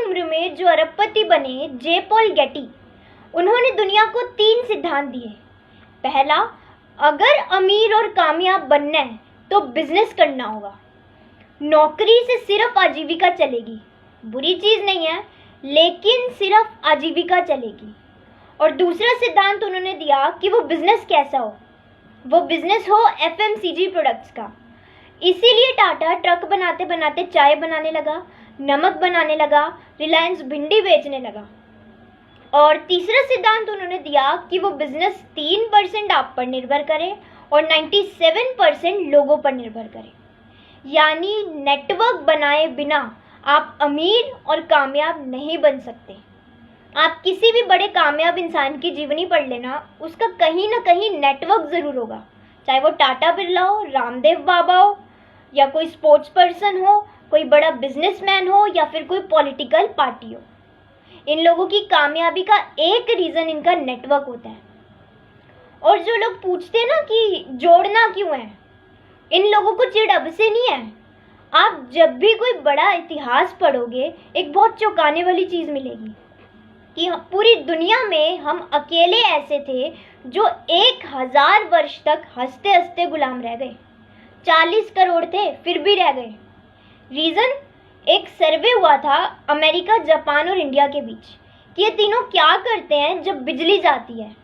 उम्र में जो अरबपति बने जे पॉल गेटी, उन्होंने दुनिया को 3 सिद्धांत दिए। पहला, अगर अमीर और कामयाब बनना है तो बिजनेस करना होगा। नौकरी से सिर्फ आजीविका चलेगी, बुरी चीज़ नहीं है, लेकिन सिर्फ आजीविका चलेगी। और दूसरा सिद्धांत उन्होंने दिया कि वो बिजनेस कैसा हो, वो बिजनेस हो एफएमसीजी प्रोडक्ट्स का। इसीलिए टाटा ट्रक बनाते बनाते चाय बनाने लगा, नमक बनाने लगा, रिलायंस भिंडी बेचने लगा। और तीसरा सिद्धांत उन्होंने दिया कि वो बिजनेस 3% आप पर निर्भर करे और 97% लोगों पर निर्भर करे। यानी नेटवर्क बनाए बिना आप अमीर और कामयाब नहीं बन सकते। आप किसी भी बड़े कामयाब इंसान की जीवनी पढ़ लेना, उसका कहीं ना कहीं नेटवर्क ज़रूर होगा, चाहे वो टाटा बिरला हो, रामदेव बाबा हो, या कोई स्पोर्ट्स पर्सन हो, कोई बड़ा बिजनेसमैन हो, या फिर कोई पॉलिटिकल पार्टी हो। इन लोगों की कामयाबी का एक रीज़न इनका नेटवर्क होता है। और जो लोग पूछते हैं ना कि जोड़ना क्यों है, इन लोगों को चिढ़ अब से नहीं है। आप जब भी कोई बड़ा इतिहास पढ़ोगे, एक बहुत चौंकाने वाली चीज़ मिलेगी कि पूरी दुनिया में हम अकेले ऐसे थे जो 1000 वर्ष तक हंसते हंसते गुलाम रह गए। 40 करोड़ थे फिर भी रह गए। रीज़न, एक सर्वे हुआ था अमेरिका, जापान और इंडिया के बीच कि ये तीनों क्या करते हैं जब बिजली जाती है।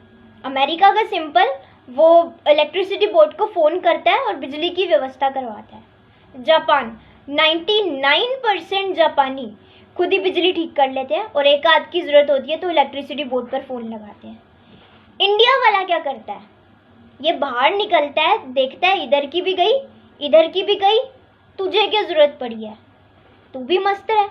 अमेरिका का सिंपल, वो इलेक्ट्रिसिटी बोर्ड को फ़ोन करता है और बिजली की व्यवस्था करवाता है। जापान, 99% जापानी खुद ही बिजली ठीक कर लेते हैं और एक आध की ज़रूरत होती है तो इलेक्ट्रिसिटी बोर्ड पर फ़ोन लगाते हैं। इंडिया वाला क्या करता है, ये बाहर निकलता है, देखता है इधर की भी गई, इधर की भी गई, तुझे क्या ज़रूरत पड़ी है, तू भी मस्त रह।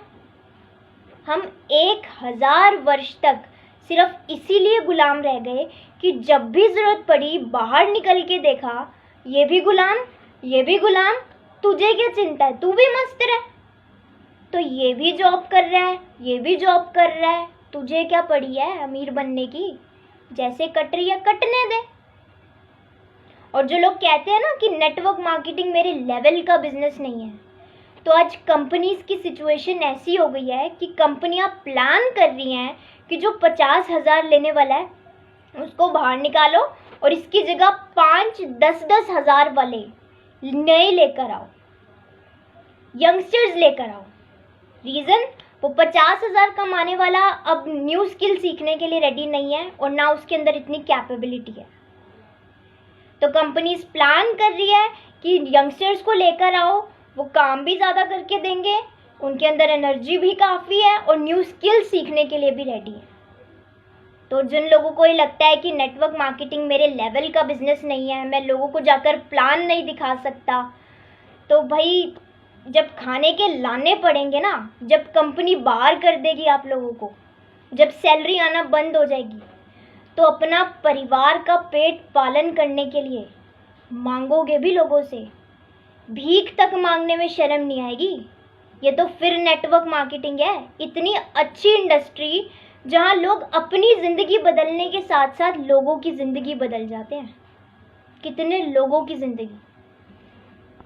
हम 1000 वर्ष तक सिर्फ इसीलिए गुलाम रह गए कि जब भी ज़रूरत पड़ी बाहर निकल के देखा, ये भी गुलाम, ये भी गुलाम, तुझे क्या चिंता है, तू भी मस्त रह। तो ये भी जॉब कर रहा है, ये भी जॉब कर रहा है, तुझे क्या पड़ी है अमीर बनने की, जैसे कट रही है कटने दे। और जो लोग कहते हैं ना कि नेटवर्क मार्केटिंग मेरे लेवल का बिजनेस नहीं है, तो आज कंपनीज की सिचुएशन ऐसी हो गई है कि कंपनियां प्लान कर रही हैं कि जो 50,000 लेने वाला है उसको बाहर निकालो और इसकी जगह 5-10 हज़ार वाले नए लेकर आओ, यंगस्टर्स लेकर आओ। रीज़न, वो 50,000 कमाने वाला अब न्यू स्किल सीखने के लिए रेडी नहीं है और ना उसके अंदर इतनी कैपेबिलिटी है। तो कंपनीज प्लान कर रही है कि यंगस्टर्स को लेकर आओ, वो काम भी ज़्यादा करके देंगे, उनके अंदर एनर्जी भी काफ़ी है और न्यू स्किल सीखने के लिए भी रेडी है। तो जिन लोगों को ये लगता है कि नेटवर्क मार्केटिंग मेरे लेवल का बिजनेस नहीं है, मैं लोगों को जाकर प्लान नहीं दिखा सकता, तो भाई जब खाने के लाने पड़ेंगे ना, जब कंपनी बाहर कर देगी आप लोगों को, जब सैलरी आना बंद हो जाएगी, तो अपना परिवार का पेट पालन करने के लिए मांगोगे भी लोगों से। भीख तक मांगने में शर्म नहीं आएगी। ये तो फिर नेटवर्क मार्केटिंग है। इतनी अच्छी इंडस्ट्री जहाँ लोग अपनी ज़िंदगी बदलने के साथ साथ लोगों की ज़िंदगी बदल जाते हैं। कितने लोगों की ज़िंदगी।